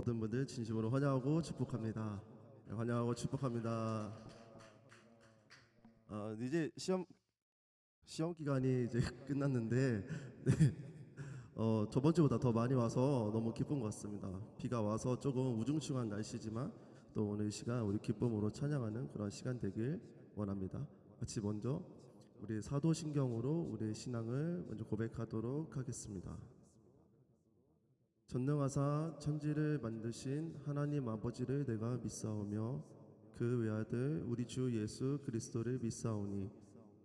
모든 분들 진심으로 환영하고 축복합니다. 환영하고 축복합니다. 이제 시험 기간이 이제 끝났는데 저번 주보다 더 많이 와서 너무 기쁜 것 같습니다. 비가 와서 조금 우중충한 날씨지만 또 오늘 시간 우리 기쁨으로 찬양하는 그런 시간 되길 원합니다. 같이 먼저 우리 사도신경으로 우리의 신앙을 먼저 고백하도록 하겠습니다. 전능하사 천지를 만드신 하나님 아버지를 내가 믿사오며 그 외아들 우리 주 예수 그리스도를 믿사오니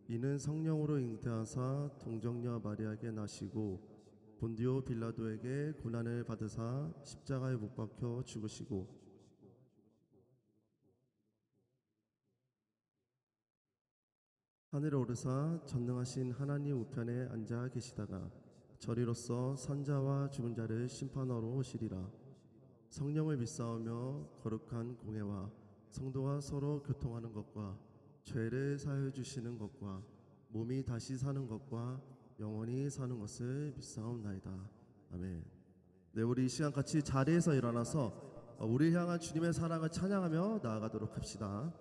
이는 성령으로 잉태하사 동정녀 마리아에게 나시고 본디오 빌라도에게 고난을 받으사 십자가에 못 박혀 죽으시고 하늘에 오르사 전능하신 하나님 우편에 앉아 계시다가 저리로서 선자와 죽은 자를 심판하러 오시리라. 성령을 믿사오며 거룩한 공회와 성도와 서로 교통하는 것과 죄를 사하여 주시는 것과 몸이 다시 사는 것과 영원히 사는 것을 믿사옵나이다. 아멘. 네, 우리 이 시간 같이 자리에서 일어나서 우리를 향한 주님의 사랑을 찬양하며 나아가도록 합시다.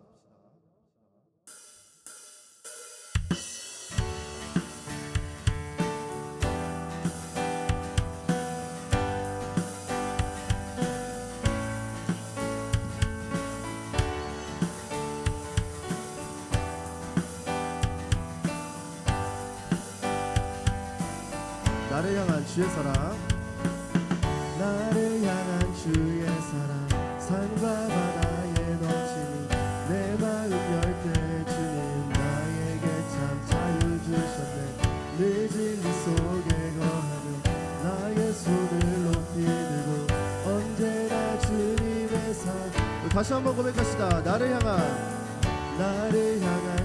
나를 향한 주의 사랑, 나를 향한 주의 사랑, 산과 바다에 넘치니 내 마음 열 때 주님 나에게 참 자유 주셨네. 늘 진리 속에 거하며 나의 손을 높이 들고 언제나 주님의 사랑. 다시 한번 고백합시다. 나를 향한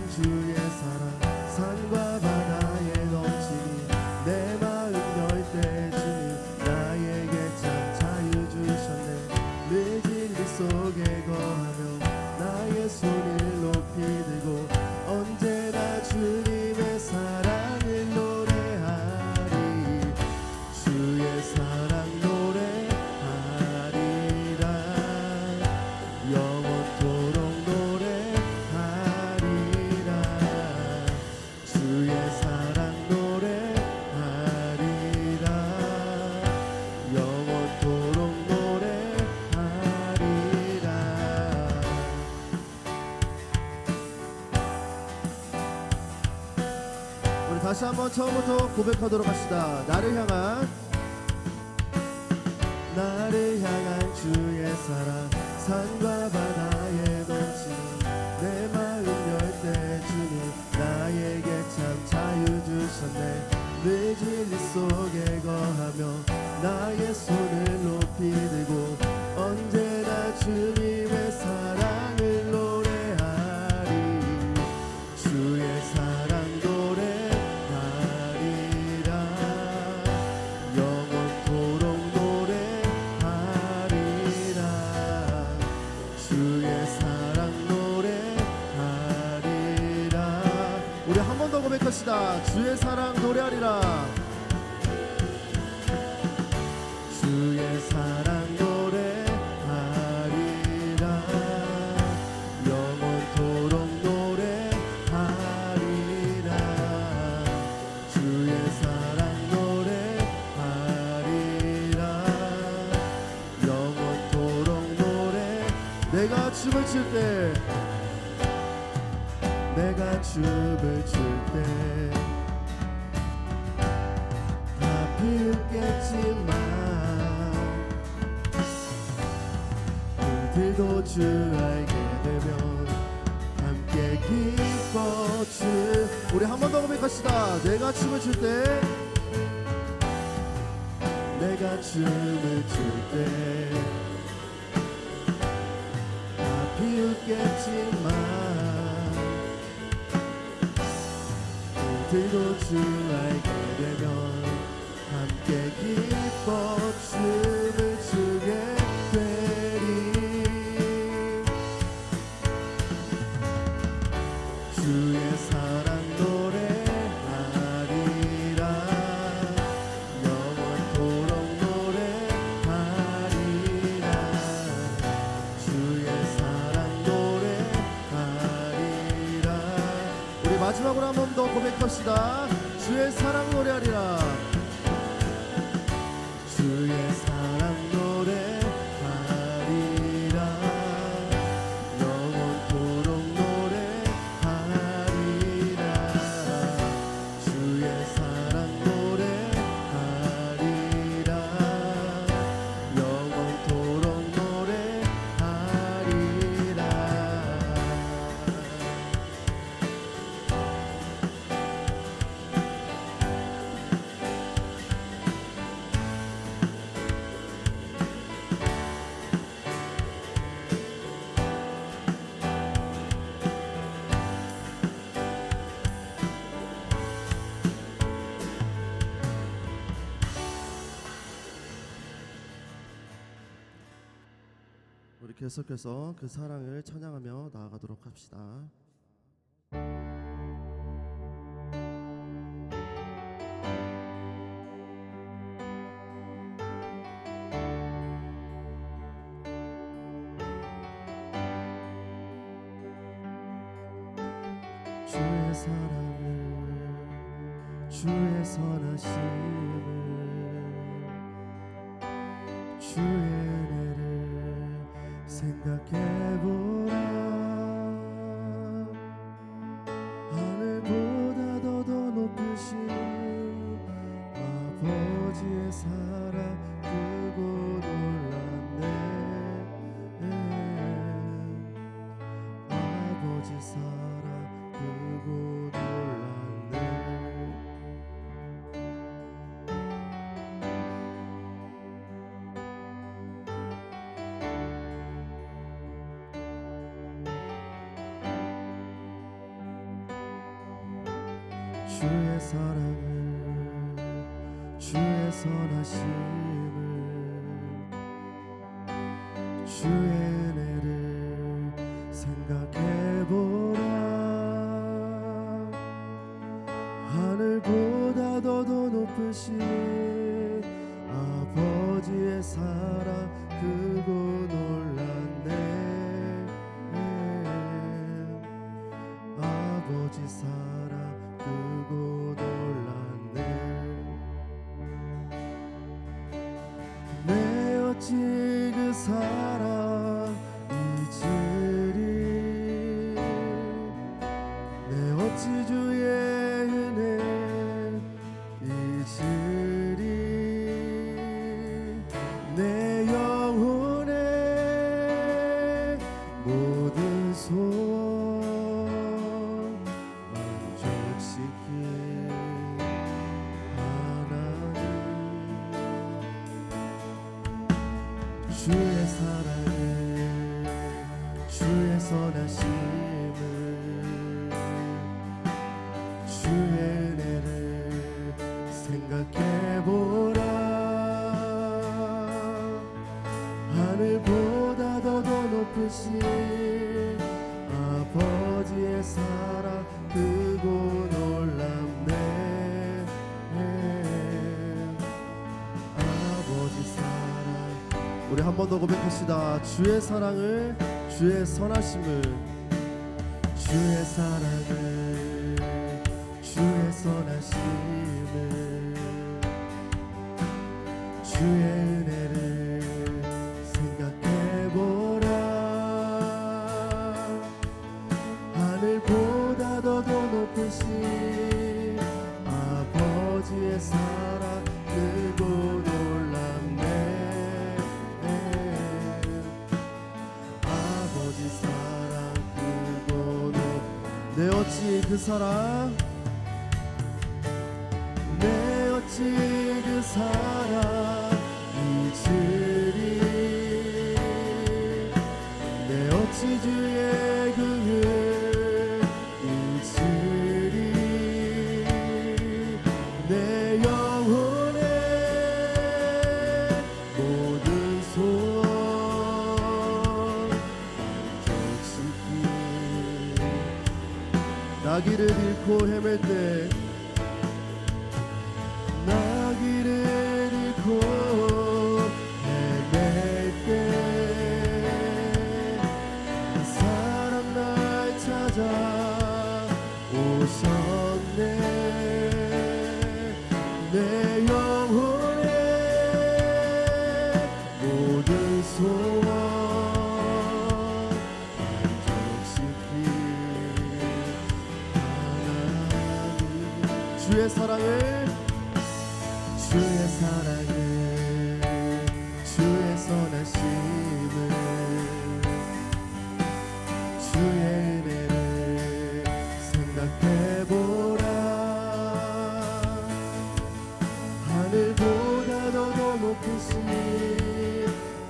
주의 사랑, 산과 바다에 넘치니 내 마음 열 때 주님 나에게 참 자유 주셨네. 늘 진리 속에 거하며 나의 손을 높이 들고 언제나 주님의 사랑을 노래하리. 주의 사랑 노래하리라. 영원토록 노래하리라. 주의 사랑 다시 한번 처음부터 고백하도록 합시다. 나를 향한 주의 사랑, 산과 바다에 넘치는 내 마음 열 때 주님 나에게 참 자유 주셨네. 늘 진리 속에 거하며 나의 손을 높이 들고 언제나 주님의 사랑을 노래하리. 주의 사랑 노래하리라. 영원토록 노래하리라. 주의 사랑 노래하리라. 우리 한 번 더 고백합시다. 주의 사랑 노래하리라. 주의 사랑 노래하리라. 영원토록 노래하리라. 주의 사랑 노래하리라. 영원토록 노래. 내가 춤을 출 때, 내가 춤을 출 때 다 비웃겠지만 그들도 주 알게 되면 함께 기뻐 주. 우리 한 번 더 고백합시다. 내가 춤을 출 때, 내가 춤을 출 때 다 비웃겠지만 그들도 주 알게 되면 함께 기뻐 춤을 추게 되리. 주의 사랑 노래하리라. 영원토록 노래하리라. 주의 사랑 노래하리라. 우리 마지막으로 한 번 더 고백합시다. 주의 사랑 노래하리라. 주의 사랑 노래하리라. 영원토록 노래하리라. 주의 사랑 노래하리라. 영원토록 노래하리라. 우리 계속해서 그 사랑을 찬양하며 나아가도록 합시다. 주의 사랑을, 주의 선하심을, 주의 은혜를 생각해보라. 하늘보다 더 높으신 아버지의 사랑 크고 놀랐네. 아버지 사랑 크고 놀랐네. 주의 사랑을, 주의 선하심을, 주의 은혜를 생각해보라. 하늘보다 더 높으신 아버지의 사랑 크고 놀랐네. 아버지 사랑 크고 놀랐네. 선하심을 주의 은혜를 생각해보라. 하늘보다 더 높으신 아버지의 사랑 크고 놀랍네. 아버지 사랑, 우리 한 번 더 고백합시다. 주의 사랑을, 주의 선하심을, 주의 사랑을, 주의 선하심을, 주의 은혜를 생각해보라. 하늘보다 더 높으신 아버지의 사랑 크고 놀랍네. 아버지 사랑 크고 내 어찌 그 사랑, 내 어찌 그 사랑 잊으리. 내 어찌 주의 그 은 잊으리. 내 영혼의 모든 소원 만족시키. 나 길을 잃고 헤맬 때, 나 길을 잃고 헤맬 때 그 사랑 날 찾아 오셨네. 내 영혼의 모든 소원 만족시키 하나님. 주의 사랑을, 주의 사랑을, 주의 선하심을, 주의 은혜를 생각해보라. 하늘보다 더 높으신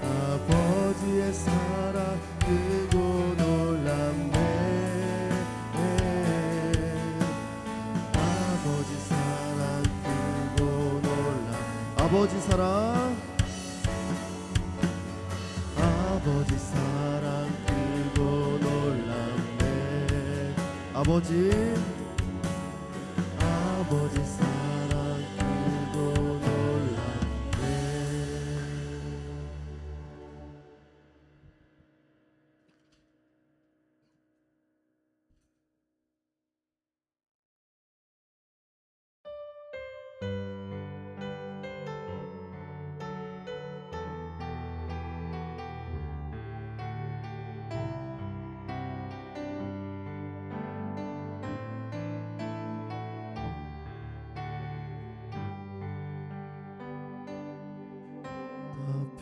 아버지의 사랑 크고 놀랍네. 아버지 사랑 크고 놀랍. 아버지 사랑, 아버지 사랑 크고 놀랍네. 아버지, 아버지 사랑 크고 놀랍네.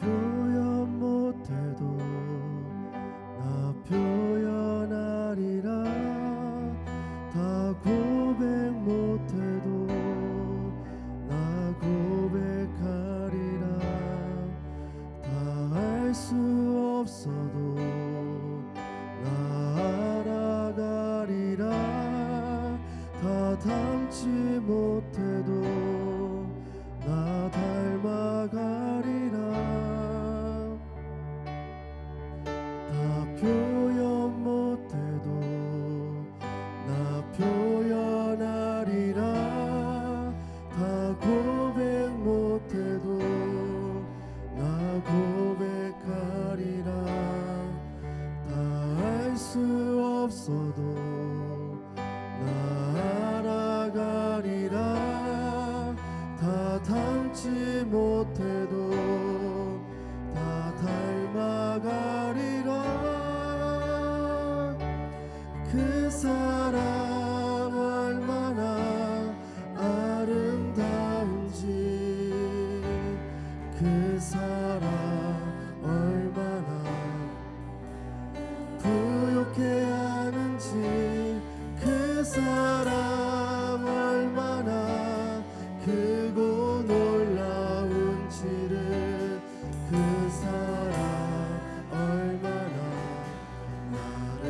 표현 못해도 나 표현하리라. 다 고백 못해도 나 고백하리라. 다 알 수 없어도 나 알아가리라. 다 닮지 못해도 나 닮아가리라. 다 표현 못해도 나 표현하리라. 다 고백 못해도 나 고백하리라. 다 알 수 없어도 나 알아가리라. 다 닮지 못해도 다 닮아가리라. 그 사랑 얼마나 아름다운지, 그 사랑 얼마나 부욕해 하는지, 그 사랑 얼마나 크고 놀라운지를, 그 사랑 얼마나 나를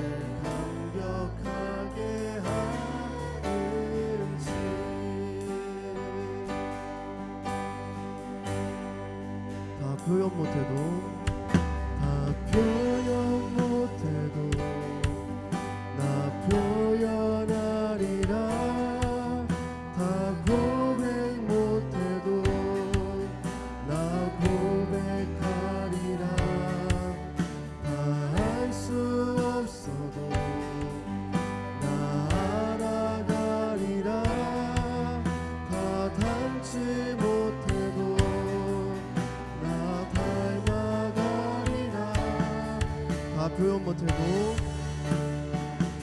못해도 다 표현 못해도 나 표현하리라 다 고백 못해도 나 고백하리라 다 할 수 없어도 나 알아가리라 다 닮지 못해도 나 닮아가리라 다 표현 못해도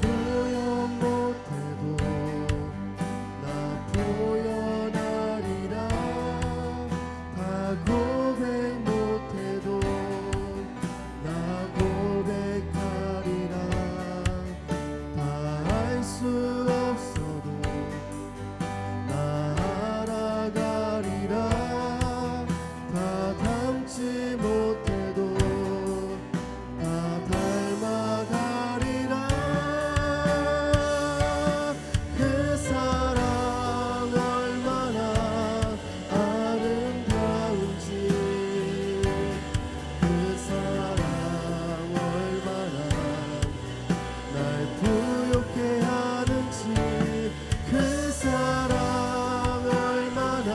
표현 못해도 나 표현하리라 다 고백 못해도 나 고백하리라 다 할 수 없어도 나 알아가리라 다 닮지 못해도 다 닮아가리라 그 사랑 얼마나 아름다운지 그 사랑 얼마나 날 부욕해 하는지 그 사랑 얼마나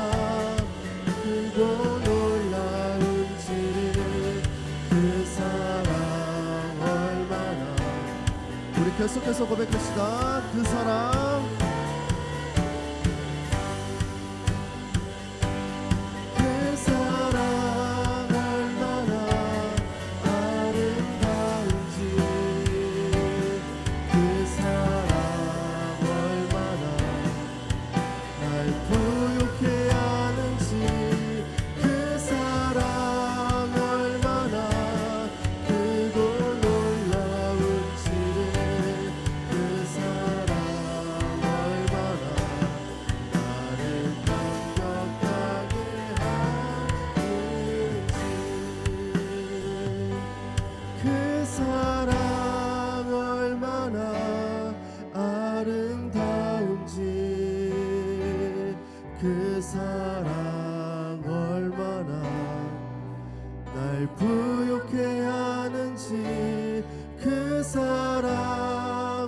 크고 놀라운지를 그 사랑 얼마나 우리 계속해서 고백합시다. 그 사랑 그 사랑 얼마나 아름다운지 그 사랑 얼마나 날 부욕해 하는지 그 사랑 얼마나 크고 놀라운지를 그 사랑 얼마나 나를 감격하게 하는지 그 사랑 얼마나 아름다운지 그 사랑 얼마나 날 부욕해 하는지 그 사랑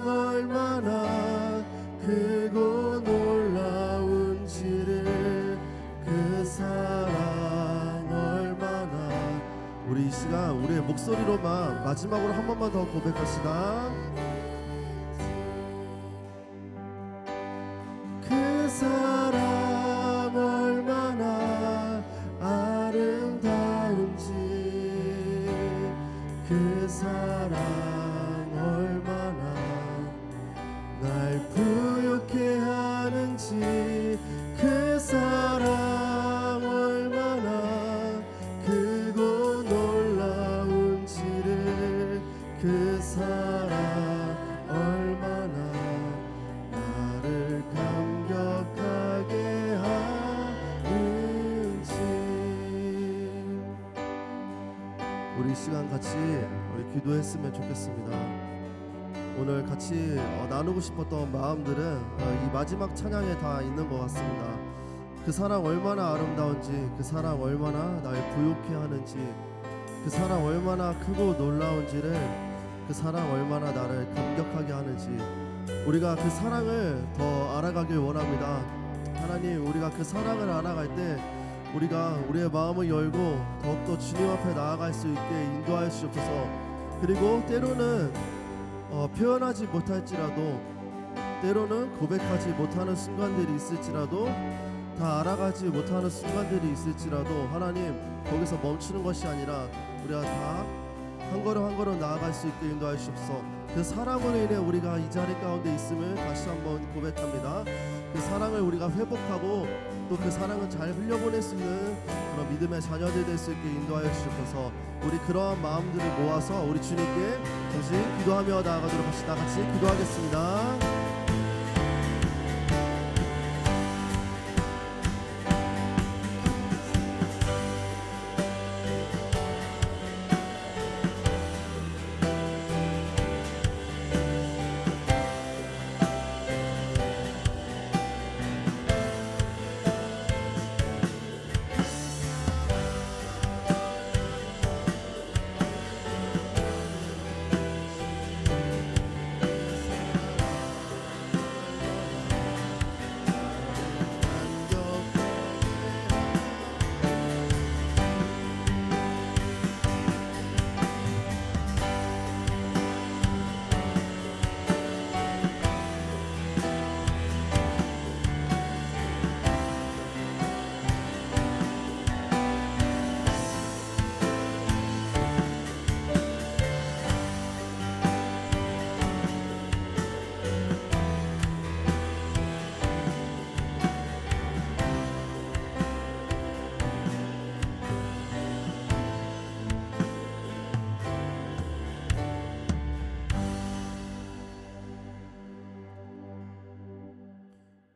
얼마나 크고 놀라운지를 그 사랑 얼마나 우리 이 시간 우리의 목소리로만 마지막으로 한 번만 더 고백합시다. 그 사랑 얼마나 아름다운지 그 사랑 얼마나 날 부욕해 하는지 그 사랑 얼마나 크고 놀라운지를 그 사랑 얼마나 나를 감격하게 하는지 우리 이 시간 같이 우리 기도했으면 좋겠습니다. 오늘 같이 나누고 싶었던 마음들은 이 마지막 찬양에 다 있는 것 같습니다. 그 사랑 얼마나 아름다운지 그 사랑 얼마나 날 부욕해 하는지 그 사랑 얼마나 크고 놀라운지를 그 사랑 얼마나 나를 감격하게 하는지 우리가 그 사랑을 더 알아가길 원합니다. 하나님 우리가 그 사랑을 알아갈 때 우리가 우리의 마음을 열고 더욱더 주님 앞에 나아갈 수 있게 인도하여 주옵소서. 그리고 때로는 표현하지 못할지라도 때로는 고백하지 못하는 순간들이 있을지라도 다 알아가지 못하는 순간들이 있을지라도 하나님 거기서 멈추는 것이 아니라 우리가 다 한 걸음 한 걸음 나아갈 수 있게 인도하여 주옵소서. 그 사랑으로 인해 우리가 이 자리 가운데 있음을 다시 한번 고백합니다. 그 사랑을 우리가 회복하고 또 그 사랑을 잘 흘려보낼 수 있는 그런 믿음의 자녀들 될 수 있게 인도하여 주셔서 우리 그러한 마음들을 모아서 우리 주님께 다시 기도하며 나아가도록 합시다. 같이 기도하겠습니다.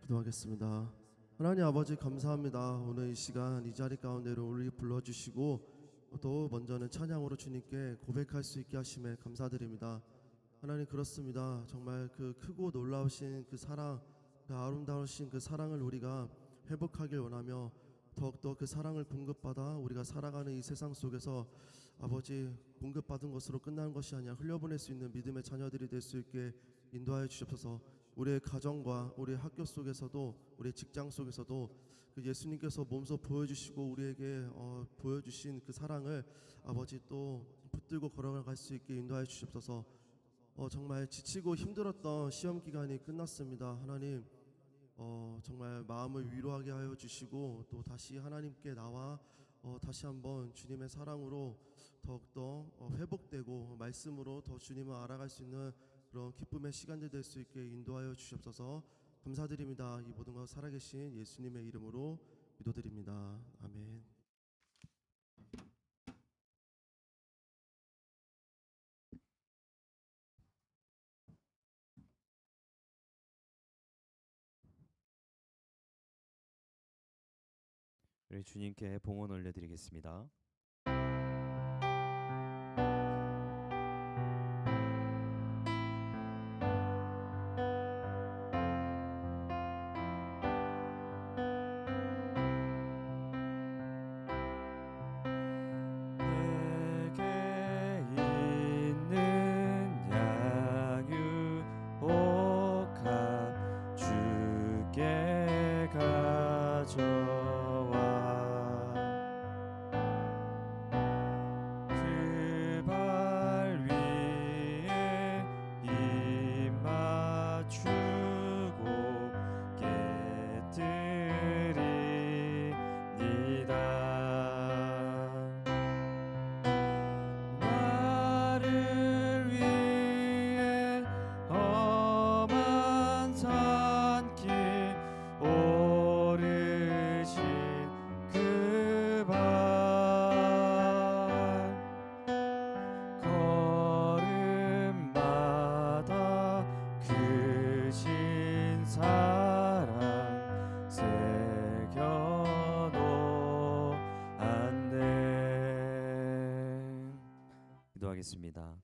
기도하겠습니다. 하나님 아버지 감사합니다. 오늘 이 시간 이 자리 가운데로 우리 불러주시고 또 먼저는 찬양으로 주님께 고백할 수 있게 하심에 감사드립니다. 하나님 그렇습니다. 정말 그 크고 놀라우신 그 사랑, 그 아름다우신 그 사랑을 우리가 회복하길 원하며 더욱더 그 사랑을 공급받아 우리가 살아가는 이 세상 속에서 아버지 공급받은 것으로 끝나는 것이 아니라 흘려보낼 수 있는 믿음의 자녀들이 될 수 있게 인도하여 주옵소서. 우리의 가정과 우리의 학교 속에서도 우리의 직장 속에서도 그 예수님께서 몸소 보여주시고 우리에게 보여주신 그 사랑을 아버지 또 붙들고 걸어갈 수 있게 인도하여 주옵소서. 정말 지치고 힘들었던 시험 기간이 끝났습니다. 하나님 정말 마음을 위로하게 하여 주시고 또 다시 하나님께 나와 다시 한번 주님의 사랑으로 더욱더 회복되고 말씀으로 더 주님을 알아갈 수 있는 그런 기쁨의 시간들 될 수 있게 인도하여 주시옵소서. 감사드립니다. 이 모든 것 살아계신 예수님의 이름으로 기도드립니다. 아멘. 우리 주님께 봉헌 올려드리겠습니다. 내게 있는 양육복합 주께 가져와 그 발 위에 입 맞추고 깨뜨리니다. 나를 위해 험한 산길 오르신 그 발 걸음마다 크신 사랑 새겨놓았네. 기도하겠습니다.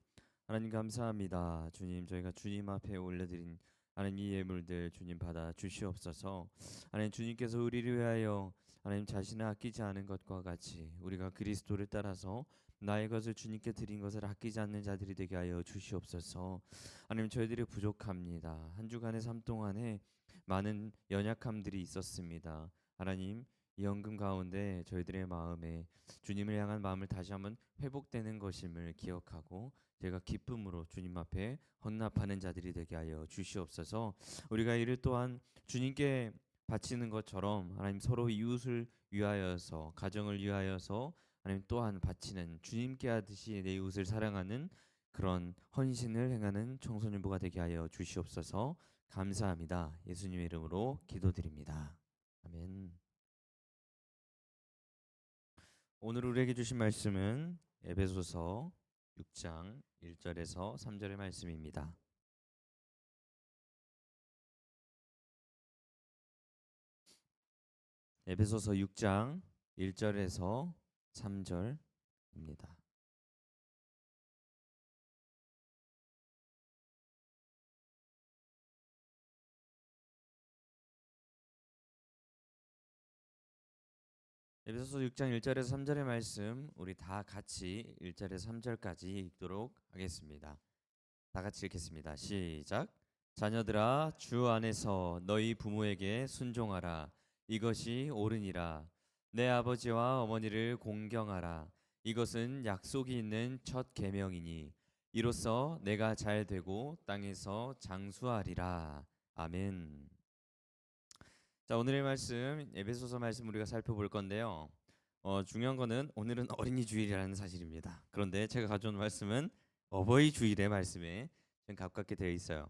하나님 감사합니다. 주님, 저희가 주님 앞에 올려드린 하나님 이 예물들 주님 받아 주시옵소서. 하나님, 주님께서 우리를 위하여 하나님 자신을 아끼지 않은 것과 같이 우리가 그리스도를 따라서 나의 것을 주님께 드린 것을 아끼지 않는 자들이 되게 하여 주시옵소서. 하나님, 저희들이 부족합니다. 한 주간의 삶 동안에 많은 연약함들이 있었습니다. 하나님, 이 연금 가운데 저희들의 마음에 주님을 향한 마음을 다시 한번 회복되는 것임을 기억하고 제가 기쁨으로 주님 앞에 헌납하는 자들이 되게 하여 주시옵소서. 우리가 이를 또한 주님께 바치는 것처럼 하나님 서로 이웃을 위하여서 가정을 위하여서 하나님 또한 바치는 주님께 하듯이 내 이웃을 사랑하는 그런 헌신을 행하는 청소년부가 되게 하여 주시옵소서. 감사합니다. 예수님의 이름으로 기도드립니다. 아멘. 오늘 우리에게 주신 말씀은 에베소서 6장 1절에서 3절의 말씀입니다. 에베소서 6장 1절에서 3절입니다. 에베소서 6장 1절에서 3절의 말씀 우리 다 같이 1절에서 3절까지 읽도록 하겠습니다. 다 같이 읽겠습니다. 시작. 자녀들아 주 안에서 너희 부모에게 순종하라. 이것이 옳으니라. 내 아버지와 어머니를 공경하라. 이것은 약속이 있는 첫 계명이니 이로써 내가 잘 되고 땅에서 장수하리라. 아멘. 자, 오늘의 말씀 에베소서 말씀 우리가 살펴볼 건데요. 중요한 거는 오늘은 어린이 주일이라는 사실입니다. 그런데 제가 가져온 말씀은 어버이 주일의 말씀에 좀 가깝게 되어 있어요.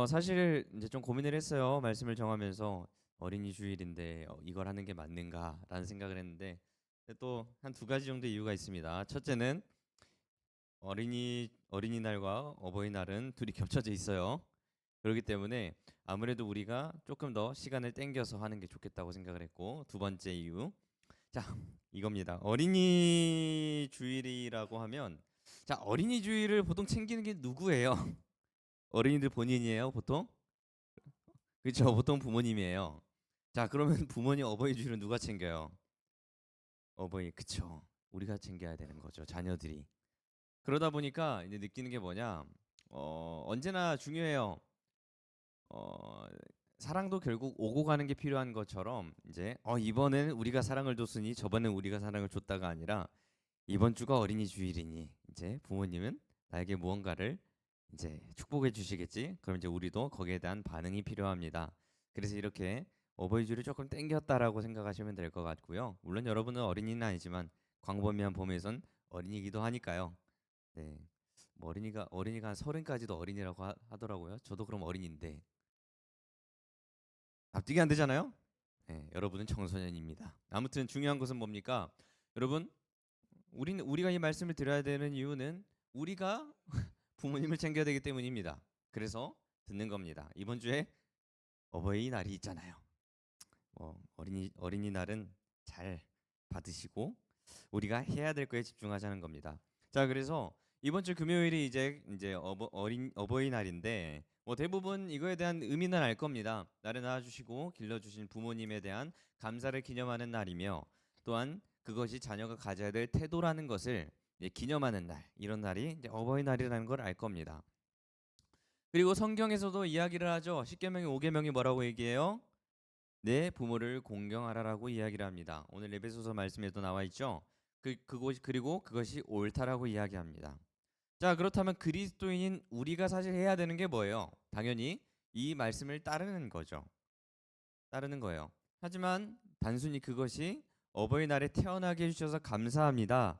사실 이제 좀 고민을 했어요. 말씀을 정하면서 어린이 주일인데 이걸 하는 게 맞는가라는 생각을 했는데 또 한 두 가지 정도 이유가 있습니다. 첫째는 어린이날과 어버이날은 둘이 겹쳐져 있어요. 그렇기 때문에 아무래도 우리가 조금 더 시간을 땡겨서 하는 게 좋겠다고 생각을 했고, 두 번째 이유, 자 이겁니다. 어린이 주일이라고 하면, 자 어린이 주일을 보통 챙기는 게 누구예요? 어린이들 본인이에요, 보통? 그렇죠, 보통 부모님이에요. 자 그러면 부모님 어버이 주일은 누가 챙겨요? 어버이, 그쵸. 우리가 챙겨야 되는 거죠, 자녀들이. 그러다 보니까 이제 느끼는 게 뭐냐, 언제나 중요해요. 어, 사랑도 결국 오고 가는 게 필요한 것처럼, 이제 이번에는 우리가 사랑을 줬으니 저번엔 우리가 사랑을 줬다가 아니라, 이번 주가 어린이 주일이니 이제 부모님은 나에게 무언가를 이제 축복해 주시겠지. 그럼 이제 우리도 거기에 대한 반응이 필요합니다. 그래서 이렇게 어버이주를 조금 땡겼다라고 생각하시면 될 것 같고요. 물론 여러분은 어린이는 아니지만 광범위한 범위에선 어린이기도 하니까요. 네, 뭐 어린이가 한 30까지도 어린이라고 하더라고요. 저도 그럼 어린인데 납득이 안 되잖아요. 네, 여러분은 청소년입니다. 아무튼 중요한 것은 뭡니까? 여러분, 우리가 이 말씀을 드려야 되는 이유는 우리가 부모님을 챙겨야 되기 때문입니다. 그래서 듣는 겁니다. 이번 주에 어버이날이 있잖아요. 어린이날은 잘 받으시고 우리가 해야 될 거에 집중하자는 겁니다. 자, 그래서 이번 주 금요일이 이제 어버이날인데, 뭐 대부분 이거에 대한 의미는 알 겁니다. 나를 낳아주시고 길러주신 부모님에 대한 감사를 기념하는 날이며, 또한 그것이 자녀가 가져야 될 태도라는 것을 이제 기념하는 날, 이런 날이 이제 어버이날이라는 걸 알 겁니다. 그리고 성경에서도 이야기를 하죠. 십계명의 5계명이 뭐라고 얘기해요? 내 부모를 공경하라라고 이야기를 합니다. 오늘 에베소서 말씀에도 나와 있죠. 그리고 그것이 옳다라고 이야기합니다. 자, 그렇다면 그리스도인인 우리가 사실 해야 되는 게 뭐예요? 당연히 이 말씀을 따르는 거죠. 따르는 거예요. 하지만 단순히 그것이 어버이날에 태어나게 해주셔서 감사합니다,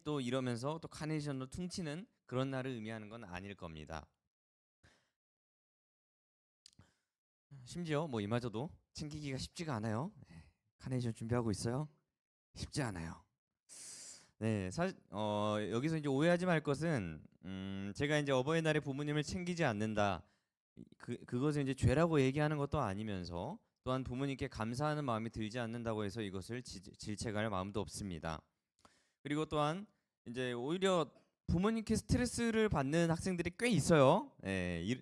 또 이러면서 또 카네이션으로 퉁치는 그런 날을 의미하는 건 아닐 겁니다. 심지어 뭐 이마저도 챙기기가 쉽지가 않아요. 카네이션 준비하고 있어요. 쉽지 않아요. 네, 여기서 이제 오해하지 말 것은, 제가 이제 어버이날에 부모님을 챙기지 않는다, 그것을 이제 죄라고 얘기하는 것도 아니면서, 또한 부모님께 감사하는 마음이 들지 않는다고 해서 이것을 질책할 마음도 없습니다. 그리고 또한 이제 오히려 부모님께 스트레스를 받는 학생들이 꽤 있어요. 네,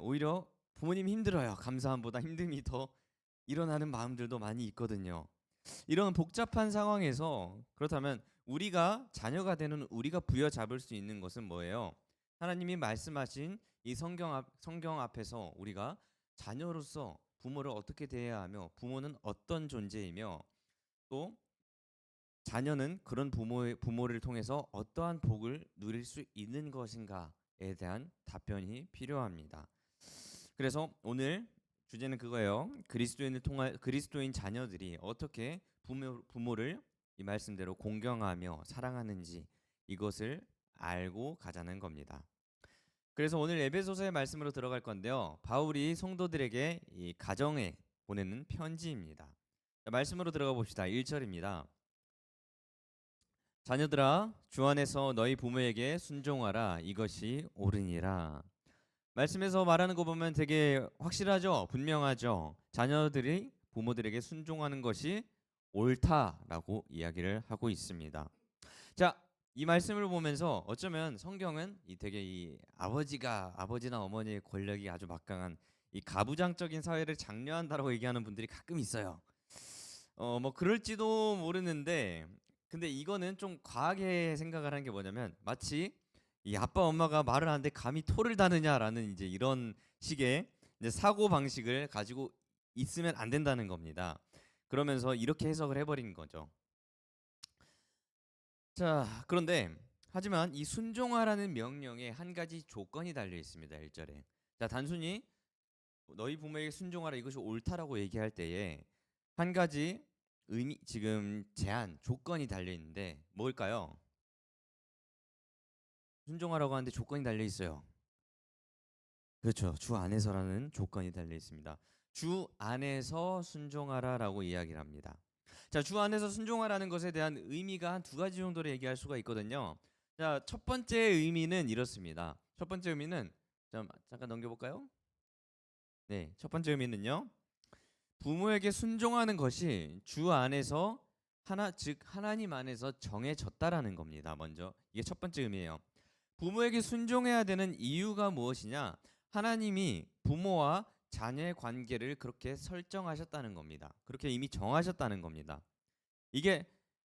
오히려 부모님 힘들어요. 감사함보다 힘듦이 더 일어나는 마음들도 많이 있거든요. 이런 복잡한 상황에서, 그렇다면 우리가 자녀가 되는 우리가 부여잡을 수 있는 것은 뭐예요? 하나님이 말씀하신 이 성경 앞에서 우리가 자녀로서 부모를 어떻게 대해야 하며, 부모는 어떤 존재이며, 또 자녀는 그런 부모를 통해서 어떠한 복을 누릴 수 있는 것인가에 대한 답변이 필요합니다. 그래서 오늘 주제는 그거예요. 그리스도인 자녀들이 어떻게 부모를 이 말씀대로 공경하며 사랑하는지, 이것을 알고 가자는 겁니다. 그래서 오늘 에베소서의 말씀으로 들어갈 건데요. 바울이 성도들에게 이 가정에 보내는 편지입니다. 자, 말씀으로 들어가 봅시다. 1절입니다. 자녀들아, 주 안에서 너희 부모에게 순종하라. 이것이 옳으니라. 말씀에서 말하는 거 보면 되게 확실하죠? 분명하죠? 자녀들이 부모들에게 순종하는 것이 옳다라고 이야기를 하고 있습니다. 자, 이 말씀을 보면서 어쩌면 성경은 되게 이 아버지나 어머니의 권력이 아주 막강한 이 가부장적인 사회를 장려한다라고 얘기하는 분들이 가끔 있어요. 뭐 그럴지도 모르는데, 근데 이거는 좀 과하게 생각을 하는 게 뭐냐면, 마치 이 아빠 엄마가 말을 하는데 감히 토를 다느냐라는 이제 이런 식의 이제 사고 방식을 가지고 있으면 안 된다는 겁니다. 그러면서 이렇게 해석을 해버린 거죠. 자, 그런데 하지만 이 순종하라는 명령에 한 가지 조건이 달려 있습니다. 1절에. 자, 단순히 너희 부모에게 순종하라, 이것이 옳다라고 얘기할 때에 한 가지 지금 조건이 달려 있는데 뭘까요? 순종하라고 하는데 조건이 달려 있어요. 그렇죠. 주 안에서라는 조건이 달려 있습니다. 주 안에서 순종하라라고 이야기를 합니다. 자, 주 안에서 순종하라는 것에 대한 의미가 한 두 가지 정도로 얘기할 수가 있거든요. 자, 첫 번째 의미는 이렇습니다. 첫 번째 의미는 잠깐 넘겨볼까요? 네, 첫 번째 의미는요. 부모에게 순종하는 것이 주 안에서 즉 하나님 안에서 정해졌다라는 겁니다. 먼저 이게 첫 번째 의미예요. 부모에게 순종해야 되는 이유가 무엇이냐? 하나님이 부모와 자녀의 관계를 그렇게 설정하셨다는 겁니다. 그렇게 이미 정하셨다는 겁니다. 이게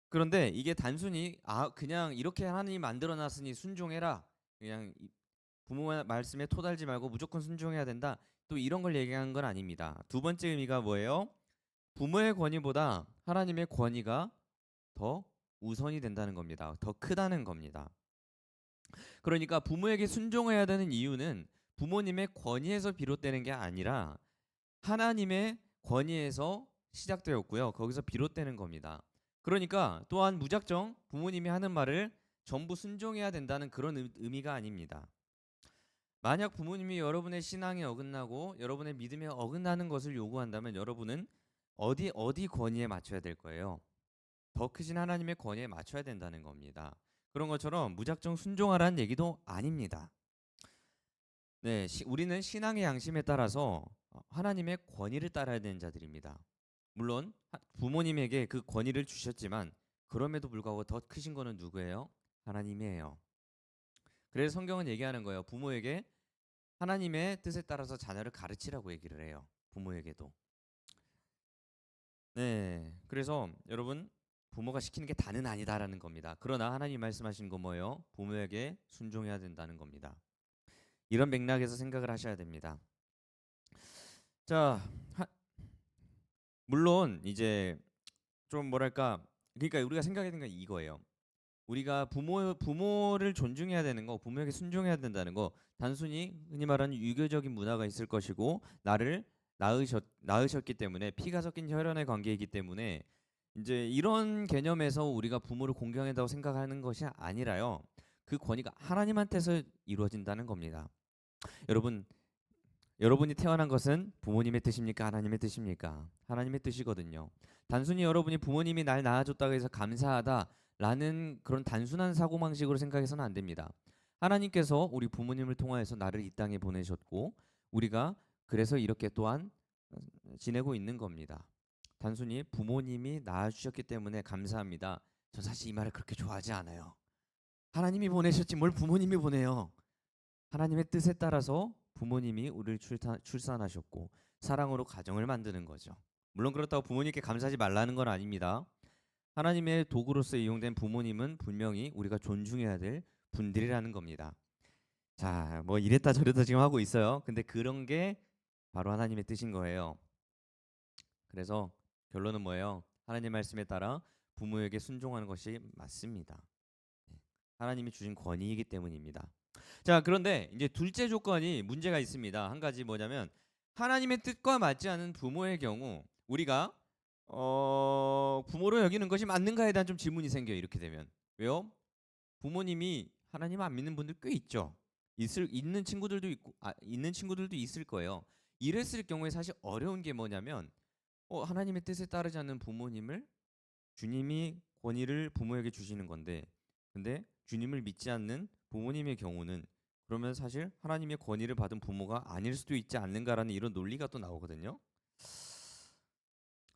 그런데 이게 단순히 그냥 이렇게 하나님이 만들어 놨으니 순종해라. 그냥 부모 말씀에 토달지 말고 무조건 순종해야 된다. 또 이런 걸 얘기하는 건 아닙니다. 두 번째 의미가 뭐예요? 부모의 권위보다 하나님의 권위가 더 우선이 된다는 겁니다. 더 크다는 겁니다. 그러니까 부모에게 순종해야 되는 이유는 부모님의 권위에서 비롯되는 게 아니라 하나님의 권위에서 시작되었고요. 거기서 비롯되는 겁니다. 그러니까 또한 무작정 부모님이 하는 말을 전부 순종해야 된다는 그런 의미가 아닙니다. 만약 부모님이 여러분의 신앙에 어긋나고 여러분의 믿음에 어긋나는 것을 요구한다면 여러분은 어디 권위에 맞춰야 될 거예요. 더 크신 하나님의 권위에 맞춰야 된다는 겁니다. 그런 것처럼 무작정 순종하라는 얘기도 아닙니다. 네, 우리는 신앙의 양심에 따라서 하나님의 권위를 따라야 되는 자들입니다. 물론 부모님에게 그 권위를 주셨지만 그럼에도 불구하고 더 크신 거는 누구예요? 하나님이에요. 그래서 성경은 얘기하는 거예요. 부모에게 하나님의 뜻에 따라서 자녀를 가르치라고 얘기를 해요. 부모에게도. 네, 그래서 여러분 부모가 시키는 게 다는 아니다라는 겁니다. 그러나 하나님 말씀하신 거 뭐예요? 부모에게 순종해야 된다는 겁니다. 이런 맥락에서 생각을 하셔야 됩니다. 자, 물론 이제 좀 뭐랄까, 그러니까 우리가 생각해야 되는 건 이거예요. 우리가 부모를 존중해야 되는 거, 부모에게 순종해야 된다는 거, 단순히 흔히 말하는 유교적인 문화가 있을 것이고 나를 낳으셨기 때문에 피가 섞인 혈연의 관계이기 때문에 이제 이런 개념에서 우리가 부모를 공경해야 된다고 생각하는 것이 아니라요. 그 권위가 하나님한테서 이루어진다는 겁니다. 여러분이 태어난 것은 부모님의 뜻입니까? 하나님의 뜻입니까? 하나님의 뜻이거든요. 단순히 여러분이 부모님이 날 낳아줬다고 해서 감사하다라는 그런 단순한 사고방식으로 생각해서는 안 됩니다. 하나님께서 우리 부모님을 통하여서 나를 이 땅에 보내셨고 우리가 그래서 이렇게 또한 지내고 있는 겁니다. 단순히 부모님이 낳아주셨기 때문에 감사합니다. 저 사실 이 말을 그렇게 좋아하지 않아요. 하나님이 보내셨지 뭘 부모님이 보내요. 하나님의 뜻에 따라서 부모님이 우리를 출산하셨고 사랑으로 가정을 만드는 거죠. 물론 그렇다고 부모님께 감사하지 말라는 건 아닙니다. 하나님의 도구로서 이용된 부모님은 분명히 우리가 존중해야 될 분들이라는 겁니다. 자, 뭐 이랬다 저랬다 지금 하고 있어요. 근데 그런 게 바로 하나님의 뜻인 거예요. 그래서 결론은 뭐예요? 하나님 말씀에 따라 부모에게 순종하는 것이 맞습니다. 하나님이 주신 권위이기 때문입니다. 자, 그런데 이제 둘째 조건이 문제가 있습니다. 한 가지 뭐냐면 하나님의 뜻과 맞지 않은 부모의 경우 우리가 부모로 여기는 것이 맞는가에 대한 좀 질문이 생겨요. 이렇게 되면 왜요? 부모님이 하나님 안 믿는 분들 꽤 있죠. 있는 친구들도 있고 있는 친구들도 있을 거예요. 이랬을 경우에 사실 어려운 게 뭐냐면 하나님의 뜻에 따르지 않는 부모님을 주님이 권위를 부모에게 주시는 건데 근데 주님을 믿지 않는 부모님의 경우는 그러면 사실 하나님의 권위를 받은 부모가 아닐 수도 있지 않는가라는 이런 논리가 또 나오거든요.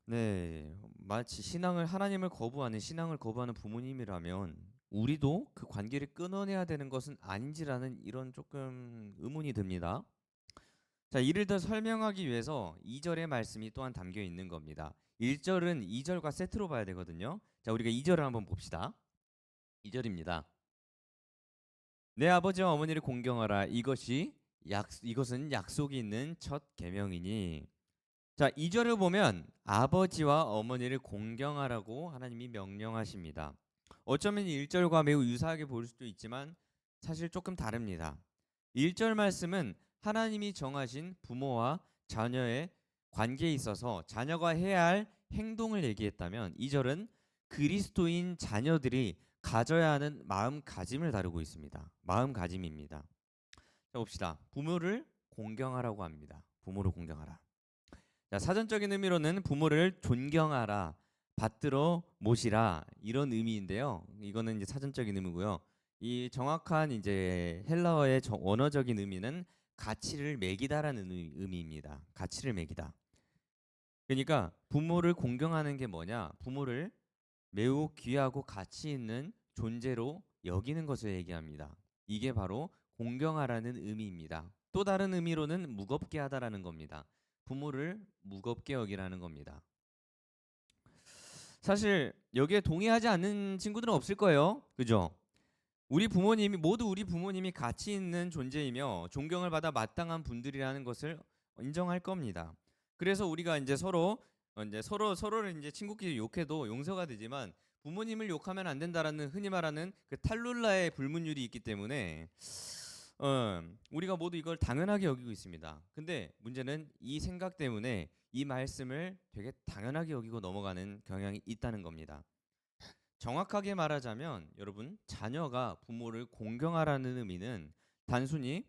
네, 마치 하나님을 거부하는 신앙을 거부하는 부모님이라면 우리도 그 관계를 끊어내야 되는 것은 아닌지라는 이런 조금 의문이 듭니다. 자, 이를 더 설명하기 위해서 2절의 말씀이 또한 담겨 있는 겁니다. 1절은 2절과 세트로 봐야 되거든요. 자, 우리가 2절을 한번 봅시다. 2절입니다. 내 아버지와 어머니를 공경하라. 이것은 약속이 있는 첫 계명이니. 자, 2절을 보면 아버지와 어머니를 공경하라고 하나님이 명령하십니다. 어쩌면 1절과 매우 유사하게 보일 수도 있지만 사실 조금 다릅니다. 1절 말씀은 하나님이 정하신 부모와 자녀의 관계에 있어서 자녀가 해야 할 행동을 얘기했다면 2절은 그리스도인 자녀들이 가져야 하는 마음가짐을 다루고 있습니다. 마음가짐입니다. 자, 봅시다. 부모를 공경하라고 합니다. 부모를 공경하라. 자, 사전적인 의미로는 부모를 존경하라, 받들어 모시라 이런 의미인데요. 이거는 이제 사전적인 의미고요. 이 정확한 이제 헬라어의 원어적인 의미는 가치를 매기다라는 의미입니다. 가치를 매기다. 그러니까 부모를 공경하는 게 뭐냐? 부모를 매우 귀하고 가치 있는 존재로 여기는 것을 얘기합니다. 이게 바로 공경하라는 의미입니다. 또 다른 의미로는 무겁게 하다라는 겁니다. 부모를 무겁게 여기라는 겁니다. 사실 여기에 동의하지 않는 친구들은 없을 거예요. 그죠? 우리 부모님이 가치 있는 존재이며 존경을 받아 마땅한 분들이라는 것을 인정할 겁니다. 그래서 우리가 이제 서로를 이제 친구끼리 욕해도 용서가 되지만 부모님을 욕하면 안 된다라는 흔히 말하는 그 탈룰라의 불문율이 있기 때문에 우리가 모두 이걸 당연하게 여기고 있습니다. 근데 문제는 이 생각 때문에 이 말씀을 되게 당연하게 여기고 넘어가는 경향이 있다는 겁니다. 정확하게 말하자면 여러분 자녀가 부모를 공경하라는 의미는 단순히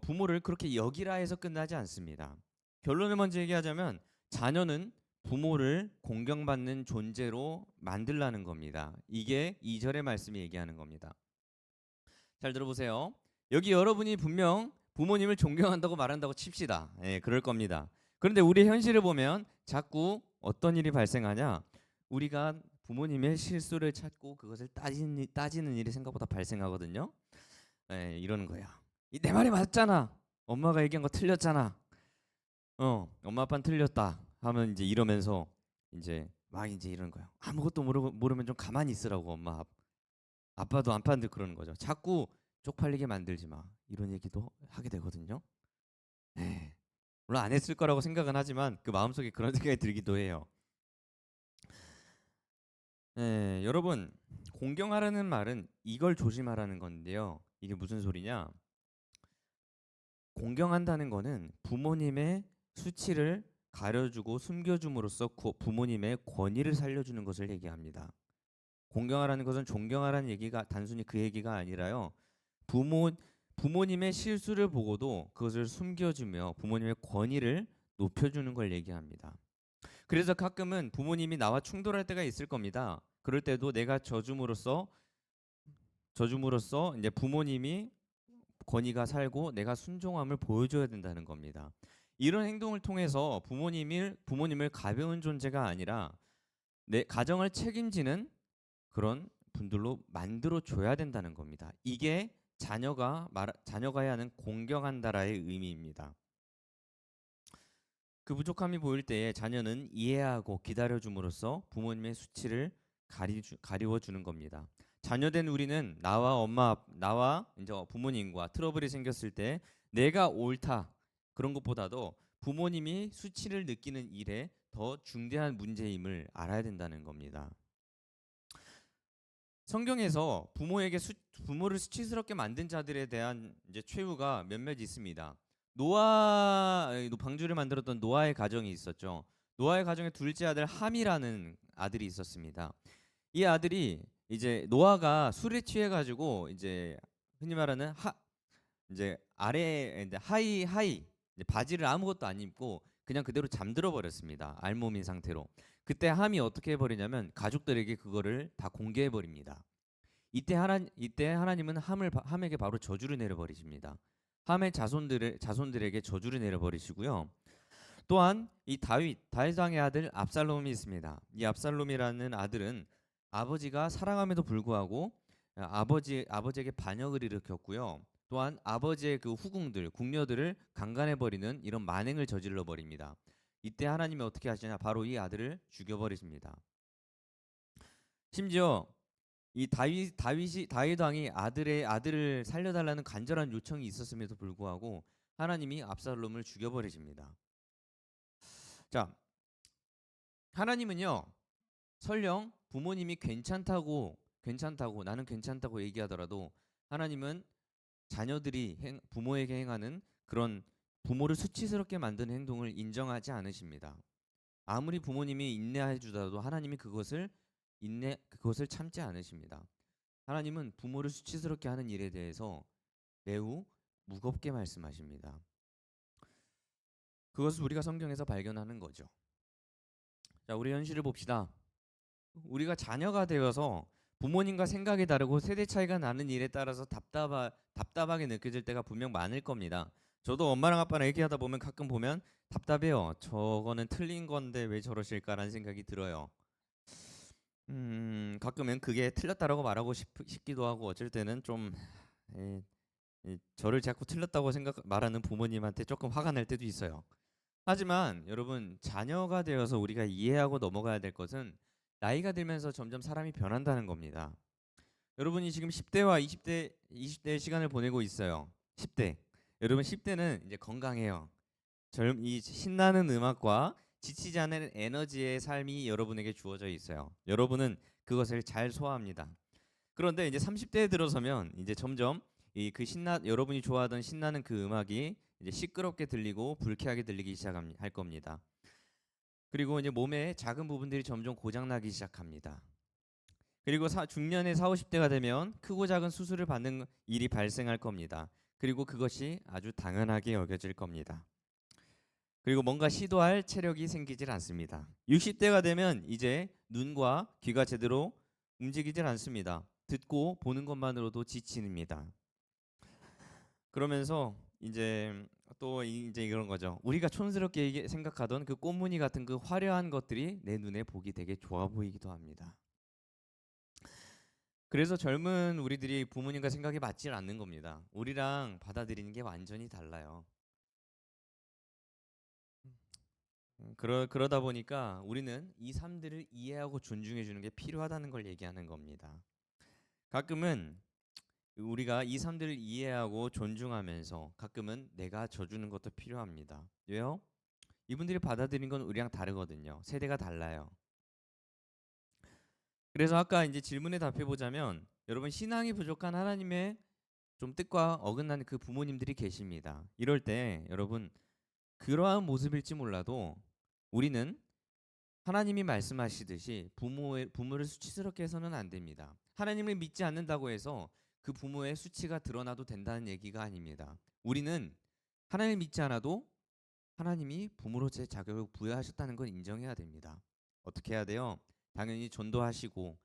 부모를 그렇게 여기라 해서 끝나지 않습니다. 결론을 먼저 얘기하자면 자녀는 부모를 공경받는 존재로 만들라는 겁니다. 이게 2절의 말씀이 얘기하는 겁니다. 잘 들어보세요. 여기 여러분이 분명 부모님을 존경한다고 말한다고 칩시다. 예, 그럴 겁니다. 그런데 우리 현실을 보면 자꾸 어떤 일이 발생하냐? 우리가 부모님의 실수를 찾고 그것을 따지는 일이 생각보다 발생하거든요. 예, 이러는 거야. 내 말이 맞잖아. 엄마가 얘기한 거 틀렸잖아. 엄마 아빠는 틀렸다. 하면 이제 이러면서 이제 막 이제 이러는 거야. 아무것도 모르면 좀 가만히 있으라고 엄마 아빠도 안파들 그러는 거죠. 자꾸 쪽팔리게 만들지 마. 이런 얘기도 하게 되거든요. 네. 물론 안 했을 거라고 생각은 하지만 그 마음속에 그런 생각이 들기도 해요. 네, 여러분 공경하라는 말은 이걸 조심하라는 건데요. 이게 무슨 소리냐? 공경한다는 거는 부모님의 수치를 가려주고 숨겨줌으로써 부모님의 권위를 살려주는 것을 얘기합니다. 공경하라는 것은 존경하라는 얘기가 단순히 그 얘기가 아니라요. 부모님의 실수를 보고도 그것을 숨겨주며 부모님의 권위를 높여주는 걸 얘기합니다. 그래서 가끔은 부모님이 나와 충돌할 때가 있을 겁니다. 그럴 때도 내가 져줌으로써 이제 부모님이 권위가 살고 내가 순종함을 보여줘야 된다는 겁니다. 이런 행동을 통해서 부모님을 가벼운 존재가 아니라 내 가정을 책임지는 그런 분들로 만들어 줘야 된다는 겁니다. 이게 자녀가 해야 하는 공경한다라의 의미입니다. 그 부족함이 보일 때에 자녀는 이해하고 기다려줌으로써 부모님의 수치를 가리워 주는 겁니다. 자녀된 우리는 나와 이제 부모님과 트러블이 생겼을 때 내가 옳다 그런 것보다도 부모님이 수치를 느끼는 일에 더 중대한 문제임을 알아야 된다는 겁니다. 성경에서 부모를 수치스럽게 만든 자들에 대한 이제 최후가 몇몇 있습니다. 방주를 만들었던 노아의 가정이 있었죠. 노아의 가정의 둘째 아들 함이라는 아들이 있었습니다. 이 아들이 이제 노아가 술에 취해 가지고 이제 흔히 말하는 이제 아래 이제 하이 이제 바지를 아무것도 안 입고 그냥 그대로 잠들어 버렸습니다. 알몸인 상태로. 그때 함이 어떻게 해버리냐면 가족들에게 그거를 다 공개해 버립니다. 이때 하나님은 함에게 바로 저주를 내려버리십니다. 함의 자손들에게 저주를 내려버리시고요. 또한 이 다윗 왕의 아들 압살롬이 있습니다. 이 압살롬이라는 아들은 아버지가 사랑함에도 불구하고 아버지에게 반역을 일으켰고요. 또한 아버지의 그 궁녀들을 강간해버리는 이런 만행을 저질러 버립니다. 이때 하나님이 어떻게 하시냐? 바로 이 아들을 죽여버리십니다. 심지어 이 다윗 왕이 아들을 살려달라는 간절한 요청이 있었음에도 불구하고 하나님이 압살롬을 죽여버리십니다. 자, 하나님은요 설령 부모님이 괜찮다고 나는 괜찮다고 얘기하더라도 하나님은 부모에게 행하는 그런 부모를 수치스럽게 만드는 행동을 인정하지 않으십니다. 아무리 부모님이 인내해 주더라도 하나님이 그것을 참지 않으십니다. 하나님은 부모를 수치스럽게 하는 일에 대해서 매우 무겁게 말씀하십니다. 그것을 우리가 성경에서 발견하는 거죠. 자, 우리 현실을 봅시다. 우리가 자녀가 되어서 부모님과 생각이 다르고 세대 차이가 나는 일에 따라서 답답하게 느껴질 때가 분명 많을 겁니다. 저도 엄마랑 아빠랑 얘기하다 보면 가끔 보면 답답해요. 저거는 틀린 건데 왜 저러실까라는 생각이 들어요. 가끔은 그게 틀렸다라고 말하고 싶기도 하고 어쩔 때는 좀 에, 저를 자꾸 틀렸다고 말하는 부모님한테 조금 화가 날 때도 있어요. 하지만 여러분 자녀가 되어서 우리가 이해하고 넘어가야 될 것은 나이가 들면서 점점 사람이 변한다는 겁니다. 여러분이 지금 10대와 20대의 시간을 보내고 있어요. 10대. 여러분 10대는 이제 건강해요. 이 신나는 음악과 지치지 않는 에너지의 삶이 여러분에게 주어져 있어요. 여러분은 그것을 잘 소화합니다. 그런데 이제 30대에 들어서면 이제 점점 여러분이 좋아하던 신나는 그 음악이 이제 시끄럽게 들리고 불쾌하게 들리기 시작할 겁니다. 그리고 이제 몸의 작은 부분들이 점점 고장나기 시작합니다. 그리고 중년의 4, 50대가 되면 크고 작은 수술을 받는 일이 발생할 겁니다. 그리고 그것이 아주 당연하게 여겨질 겁니다. 그리고 뭔가 시도할 체력이 생기질 않습니다. 60대가 되면 이제 눈과 귀가 제대로 움직이질 않습니다. 듣고 보는 것만으로도 지칩니다. 그러면서 이제 또 이제 이런 거죠. 우리가 촌스럽게 생각하던 그 꽃무늬 같은 그 화려한 것들이 내 눈에 보기 되게 좋아 보이기도 합니다. 그래서 젊은 우리들이 부모님과 생각이 맞질 않는 겁니다. 우리랑 받아들이는 게 완전히 달라요. 그러다 보니까 우리는 이 삶들을 이해하고 존중해 주는 게 필요하다는 걸 얘기하는 겁니다. 가끔은 우리가 이 삶들을 이해하고 존중하면서 가끔은 내가 져주는 것도 필요합니다. 왜요? 이분들이 받아들인 건 우리랑 다르거든요. 세대가 달라요. 그래서 아까 이제 질문에 답해 보자면 여러분 신앙이 부족한 하나님의 좀 뜻과 어긋나는 그 부모님들이 계십니다. 이럴 때 여러분 그러한 모습일지 몰라도 우리는 하나님이 말씀하시듯이 부모를 수치스럽게 해서는 안 됩니다. 하나님을 믿지 않는다고 해서 그 부모의 수치가 드러나도 된다는 얘기가 아닙니다. 우리는 하나님을 믿지 않아도 하나님이 부모로 제 자격을 부여하셨다는 걸 인정해야 됩니다. 어떻게 해야 돼요? 당연히 전도하시고